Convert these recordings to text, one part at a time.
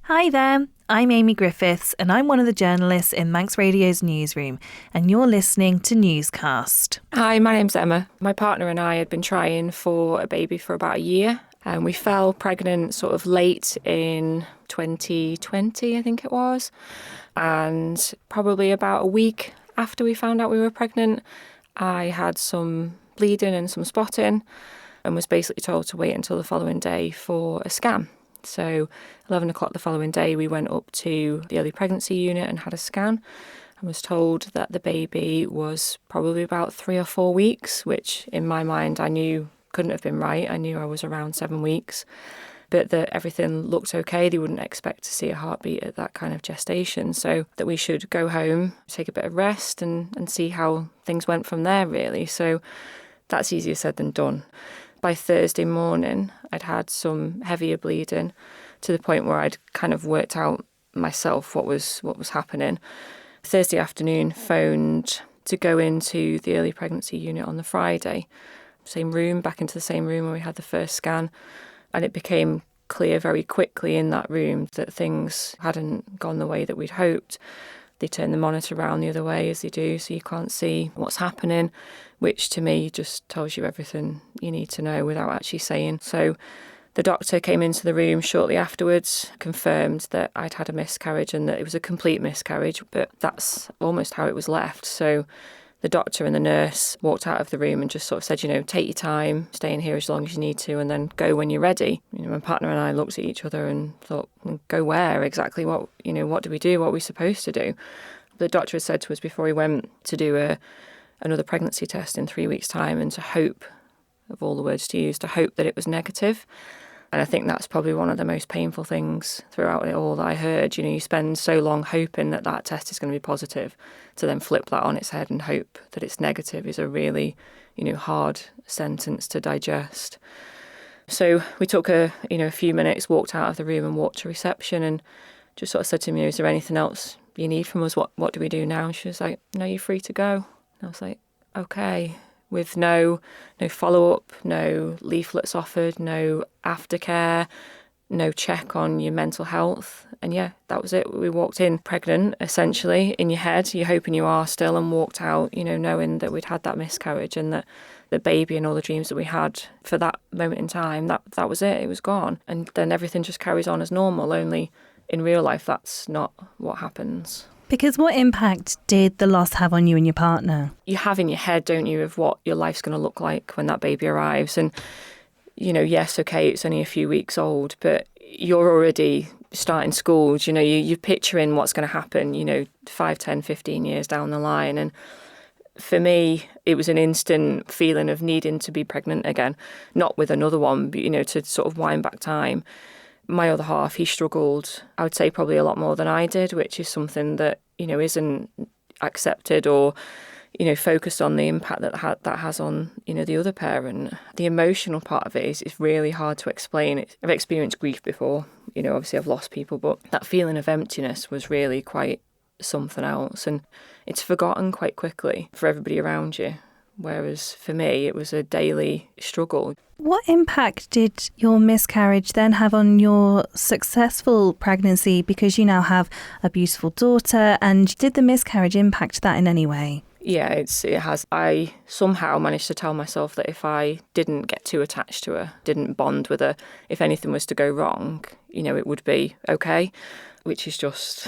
Hi there, I'm Amy Griffiths and I'm one of the journalists in Manx Radio's newsroom, and you're listening to Newscast. Hi, my name's Emma. My partner and I had been trying for a baby for about a year, and we fell pregnant sort of late in 2020, I think it was. And probably about a week after we found out we were pregnant, I had some bleeding and some spotting and was basically told to wait until the following day for a scan. So 11 o'clock the following day, we went up to the early pregnancy unit and had a scan and was told that the baby was probably about 3 or 4 weeks, which in my mind I knew couldn't have been right. I knew I was around 7 weeks, but that everything looked okay. They wouldn't expect to see a heartbeat at that kind of gestation. So that we should go home, take a bit of rest and see how things went from there, really. So that's easier said than done. By Thursday morning, I'd had some heavier bleeding to the point where I'd kind of worked out myself what was happening. Thursday afternoon, phoned to go into the early pregnancy unit on the Friday. Same room, back into the same room where we had the first scan. And it became clear very quickly in that room that things hadn't gone the way that we'd hoped. They turn the monitor around the other way as they do, so you can't see what's happening, which to me just tells you everything you need to know without actually saying. So the doctor came into the room shortly afterwards, confirmed that I'd had a miscarriage and that it was a complete miscarriage, but that's almost how it was left. So the doctor and the nurse walked out of the room and just sort of said, take your time, stay in here as long as you need to, and then go when you're ready. My partner and I looked at each other and thought, go where exactly? What do we do? What are we supposed to do? The doctor had said to us before he went to do another pregnancy test in 3 weeks' time, and to hope, of all the words to use, to hope that it was negative. And I think that's probably one of the most painful things throughout it all that I heard. You spend so long hoping that that test is going to be positive, to then flip that on its head and hope that it's negative is a really, hard sentence to digest. So we took a few minutes, walked out of the room and walked to reception and just sort of said to me, is there anything else you need from us? What do we do now? And she was like, no, you're free to go. And I was like, okay. With no follow-up, no leaflets offered, no aftercare, no check on your mental health. And yeah, that was it. We walked in pregnant, essentially, in your head. You're hoping you are still, and walked out, knowing that we'd had that miscarriage and that the baby and all the dreams that we had for that moment in time, that was it. It was gone. And then everything just carries on as normal, only in real life that's not what happens. Because what impact did the loss have on you and your partner? You have in your head, don't you, of what your life's going to look like when that baby arrives. And, yes, okay, it's only a few weeks old, but you're already starting school. You're picturing what's going to happen, 5, 10, 15 years down the line. And for me, it was an instant feeling of needing to be pregnant again, not with another one, but, to sort of wind back time. My other half, he struggled, I would say probably a lot more than I did, which is something that, isn't accepted or, focused on the impact that has on, the other parent. The emotional part of it is really hard to explain. I've experienced grief before, obviously I've lost people, but that feeling of emptiness was really quite something else. And it's forgotten quite quickly for everybody around you. Whereas for me, it was a daily struggle. What impact did your miscarriage then have on your successful pregnancy? Because you now have a beautiful daughter, and did the miscarriage impact that in any way? Yeah, it has. I somehow managed to tell myself that if I didn't get too attached to her, didn't bond with her, if anything was to go wrong, it would be okay, which is just...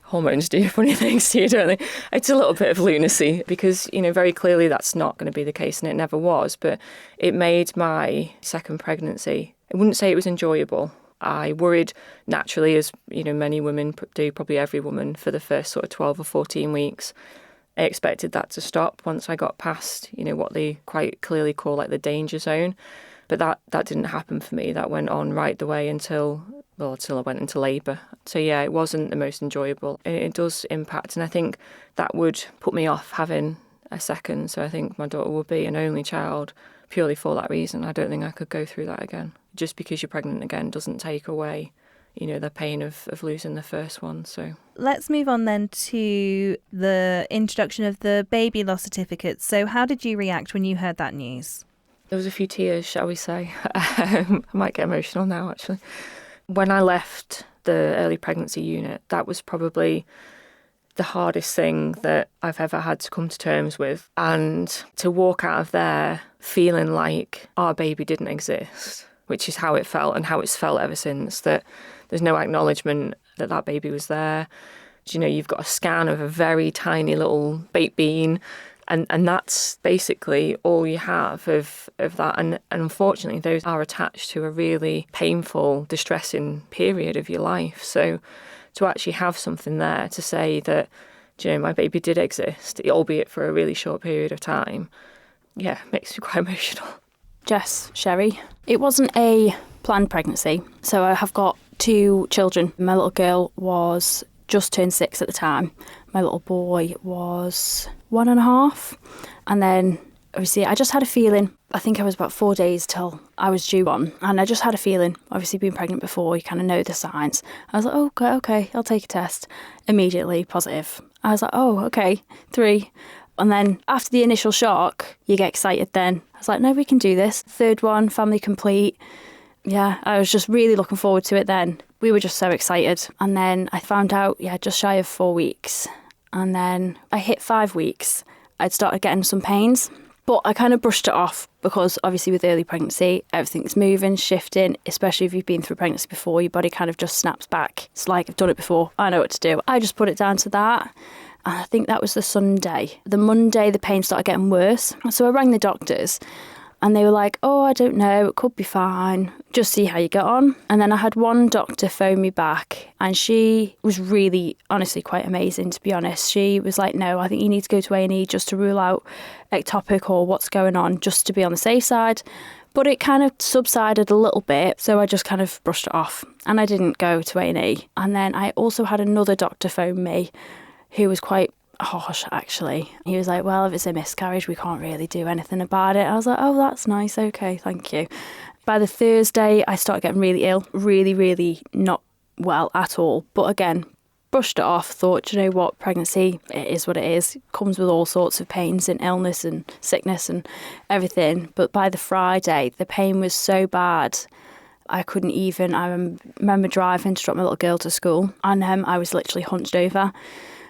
Hormones do funny things to you, don't they? It's a little bit of lunacy because, very clearly that's not going to be the case, and it never was. But it made my second pregnancy, I wouldn't say it was enjoyable. I worried naturally, as, many women do, probably every woman, for the first sort of 12 or 14 weeks. I expected that to stop once I got past, what they quite clearly call like the danger zone. But that didn't happen for me. That went on right the way until I went into labour. So yeah, it wasn't the most enjoyable. It does impact, and I think that would put me off having a second. So I think my daughter will be an only child purely for that reason. I don't think I could go through that again. Just because you're pregnant again doesn't take away, the pain of losing the first one. So let's move on then to the introduction of the baby loss certificate. So how did you react when you heard that news? There was a few tears, shall we say. I might get emotional now, actually. When I left the early pregnancy unit, that was probably the hardest thing that I've ever had to come to terms with. And to walk out of there feeling like our baby didn't exist, which is how it felt and how it's felt ever since, that there's no acknowledgement that that baby was there. You know, you've got a scan of a very tiny little baked bean, and that's basically all you have of that. And unfortunately, those are attached to a really painful, distressing period of your life. So to actually have something there to say that, you know, my baby did exist, albeit for a really short period of time, yeah, makes me quite emotional. Jess, Sherry, it wasn't a planned pregnancy. So I have got 2 children. My little girl was just turned 6 at the time. My little boy was 1.5. And then obviously I just had a feeling, I think I was about 4 days till I was due on. And I just had a feeling, obviously being pregnant before, you kind of know the signs. I was like, oh, okay, I'll take a test. Immediately positive. I was like, oh, okay, 3. And then after the initial shock, you get excited then. I was like, no, we can do this. 3rd one, family complete. Yeah, I was just really looking forward to it then. We were just so excited. And then I found out, just shy of 4 weeks. And then I hit 5 weeks. I'd started getting some pains, but I kind of brushed it off because obviously with early pregnancy, everything's moving, shifting, especially if you've been through pregnancy before, your body kind of just snaps back. It's like, I've done it before, I know what to do. I just put it down to that. And I think that was the Sunday. The Monday, the pain started getting worse. So I rang the doctors and they were like, oh, I don't know, it could be fine. Just see how you get on. And then I had one doctor phone me back and she was really, honestly, quite amazing, to be honest. She was like, no, I think you need to go to A&E just to rule out ectopic or what's going on, just to be on the safe side. But it kind of subsided a little bit, so I just kind of brushed it off and I didn't go to A&E. And then I also had another doctor phone me who was quite harsh, actually. He was like, well, if it's a miscarriage, we can't really do anything about it. I was like, oh, that's nice. Okay, thank you. By the Thursday, I started getting really ill, really, really not well at all. But again, brushed it off, thought, you know what, pregnancy, it is what it is. It comes with all sorts of pains and illness and sickness and everything. But by the Friday, the pain was so bad, I couldn't even, I remember driving to drop my little girl to school and I was literally hunched over.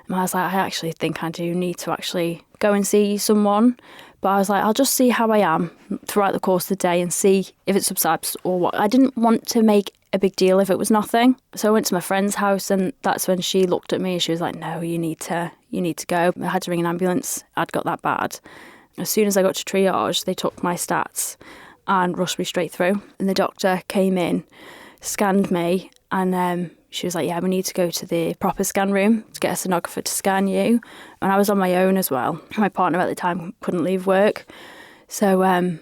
And I was like, I actually think I do need to actually go and see someone. But I was like, I'll just see how I am throughout the course of the day and see if it subsides or what. I didn't want to make a big deal if it was nothing. So I went to my friend's house and that's when she looked at me and she was like, no, you need to go. I had to ring an ambulance. I'd got that bad. As soon as I got to triage, they took my stats and rushed me straight through. And the doctor came in, scanned me, and she was like, yeah, we need to go to the proper scan room to get a sonographer to scan you. And I was on my own as well. My partner at the time couldn't leave work. So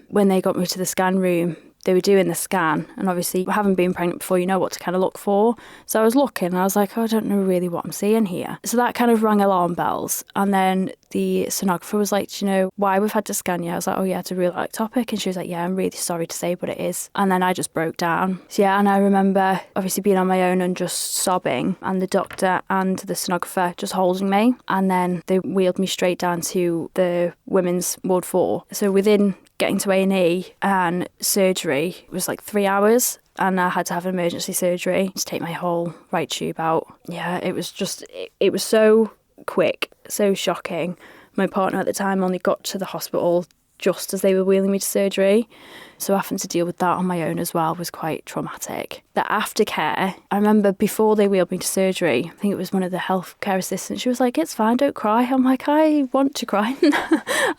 when they got me to the scan room, they were doing the scan. And obviously, having been pregnant before, you know what to kind of look for. So I was looking and I was like, oh, I don't know really what I'm seeing here. So that kind of rang alarm bells. And then the sonographer was like, do you know why we've had to scan you? I was like, oh yeah, it's a real ectopic. And she was like, yeah, I'm really sorry to say, but it is. And then I just broke down. So yeah, and I remember obviously being on my own and just sobbing, and the doctor and the sonographer just holding me. And then they wheeled me straight down to the women's ward 4. So within getting to A&E and surgery, it was like 3 hours. And I had to have an emergency surgery to take my whole right tube out. Yeah, it was just, it was so quick, so shocking. My partner at the time only got to the hospital just as they were wheeling me to surgery. So having to deal with that on my own as well was quite traumatic. The aftercare, I remember before they wheeled me to surgery, I think it was one of the healthcare assistants, she was like, it's fine, don't cry. I'm like, I want to cry.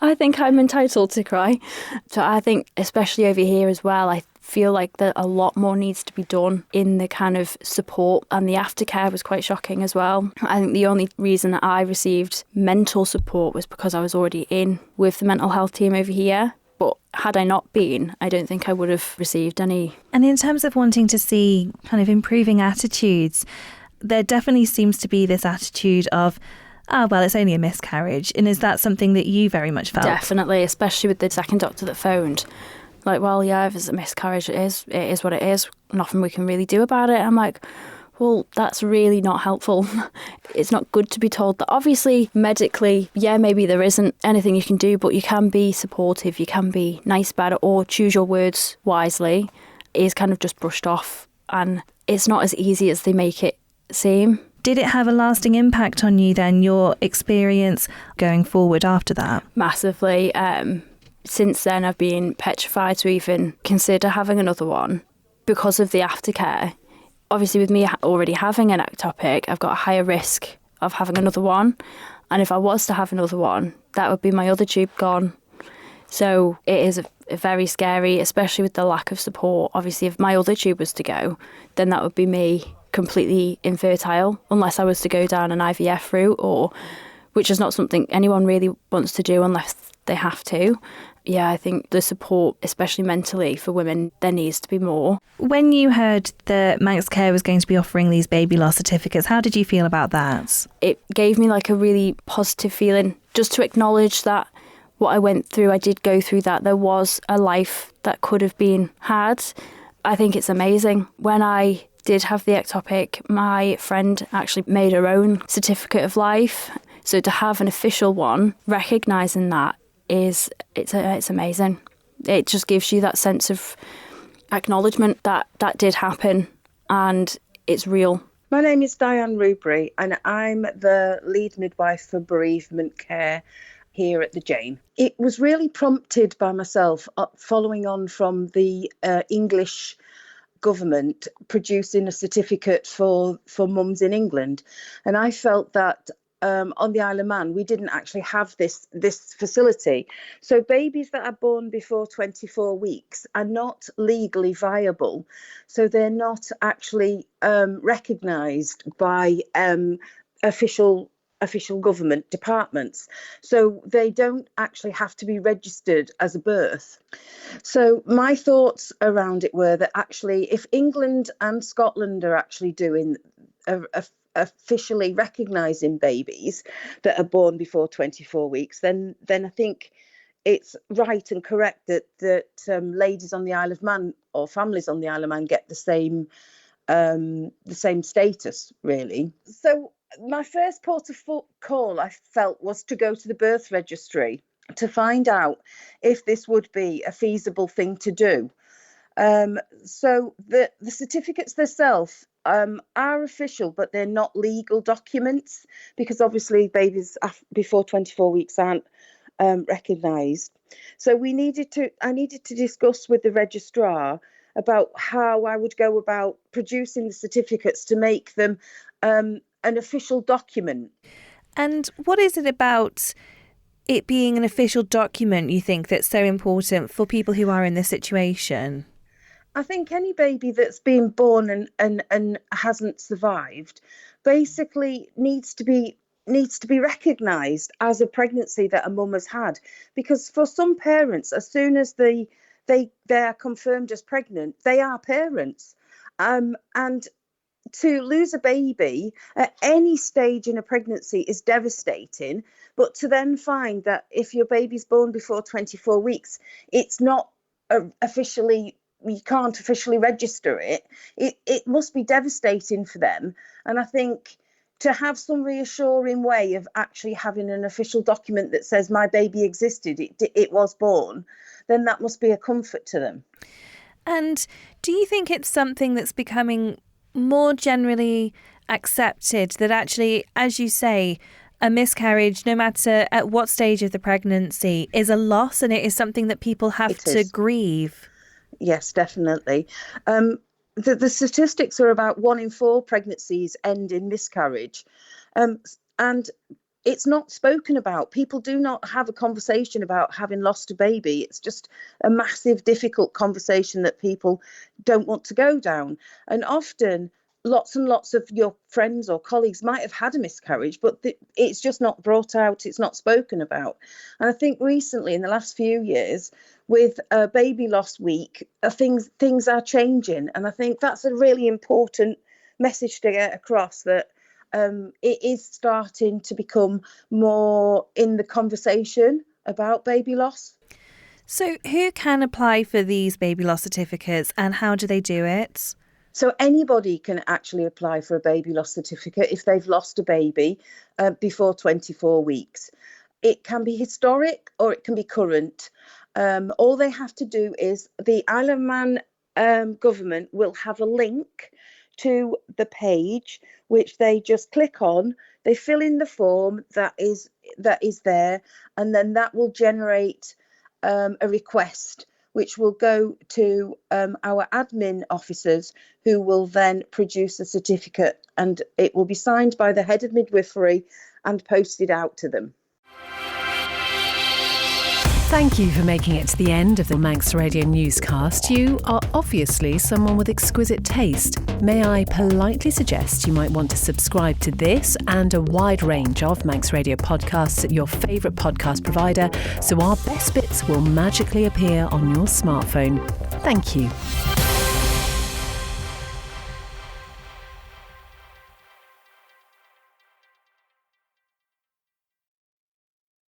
I think I'm entitled to cry. So I think, especially over here as well, I feel like that a lot more needs to be done in the kind of support, and the aftercare was quite shocking as well. I think the only reason that I received mental support was because I was already in with the mental health team over here. But had I not been, I don't think I would have received any. And in terms of wanting to see kind of improving attitudes, there definitely seems to be this attitude of, oh, well, it's only a miscarriage. And is that something that you very much felt? Definitely, especially with the second doctor that phoned. Like, well, yeah, if it's a miscarriage, it is what it is. Nothing we can really do about it. I'm like, well, that's really not helpful. It's not good to be told that. Obviously, medically, yeah, maybe there isn't anything you can do, but you can be supportive, you can be nice about it, or choose your words wisely. It is kind of just brushed off. And it's not as easy as they make it seem. Did it have a lasting impact on you then, your experience going forward after that? Massively. Since then, I've been petrified to even consider having another one because of the aftercare. Obviously, with me already having an ectopic, I've got a higher risk of having another one. And if I was to have another one, that would be my other tube gone. So it is very scary, especially with the lack of support. Obviously, if my other tube was to go, then that would be me completely infertile, unless I was to go down an IVF route, which is not something anyone really wants to do unless they have to. Yeah, I think the support, especially mentally for women, there needs to be more. When you heard that Manx Care was going to be offering these baby loss certificates, how did you feel about that? It gave me like a really positive feeling, just to acknowledge that what I went through, I did go through that. There was a life that could have been had. I think it's amazing. When I did have the ectopic, my friend actually made her own certificate of life. So to have an official one, recognising that, it's amazing. It just gives you that sense of acknowledgement that that did happen and it's real. My name is Diane Rubery and I'm the lead midwife for bereavement care here at the Jane. It was really prompted by myself following on from the English government producing a certificate for mums in England, and I felt that on the Isle of Man, we didn't actually have this facility. So babies that are born before 24 weeks are not legally viable. So they're not actually recognised by official government departments. So they don't actually have to be registered as a birth. So my thoughts around it were that actually if England and Scotland are actually doing officially recognising babies that are born before 24 weeks, then I think it's right and correct that ladies on the Isle of Man or families on the Isle of Man get the same status, really. So my first port of call, I felt, was to go to the birth registry to find out if this would be a feasible thing to do. So the certificates themselves are official, but they're not legal documents because obviously babies before 24 weeks aren't recognised. So I needed to discuss with the registrar about how I would go about producing the certificates to make them an official document. And what is it about it being an official document you think that's so important for people who are in this situation? I think any baby that's been born and hasn't survived basically needs to be recognised as a pregnancy that a mum has had, because for some parents, as soon as they are confirmed as pregnant, they are parents, and to lose a baby at any stage in a pregnancy is devastating. But to then find that if your baby's born before 24 weeks, it's not officially, you can't officially register it, it must be devastating for them. And I think to have some reassuring way of actually having an official document that says my baby existed, it was born, then that must be a comfort to them. And do you think it's something that's becoming more generally accepted, that actually, as you say, a miscarriage, no matter at what stage of the pregnancy, is a loss and it is something that people have to grieve? Yes, definitely. The statistics are about 1 in 4 pregnancies end in miscarriage. And it's not spoken about. People do not have a conversation about having lost a baby. It's just a massive, difficult conversation that people don't want to go down. And often lots and lots of your friends or colleagues might have had a miscarriage, but it's just not brought out. It's not spoken about. And I think recently, in the last few years, with Baby Loss Week, things are changing. And I think that's a really important message to get across, that it is starting to become more in the conversation about baby loss. So who can apply for these baby loss certificates and how do they do it? So anybody can actually apply for a baby loss certificate if they've lost a baby before 24 weeks. It can be historic or it can be current. All they have to do is the Isle of Man government will have a link to the page, which they just click on. They fill in the form that is there, and then that will generate a request, which will go to our admin officers, who will then produce a certificate, and it will be signed by the head of midwifery and posted out to them. Thank you for making it to the end of the Manx Radio Newscast. You are obviously someone with exquisite taste. May I politely suggest you might want to subscribe to this and a wide range of Manx Radio podcasts at your favourite podcast provider, so our best bits will magically appear on your smartphone. Thank you.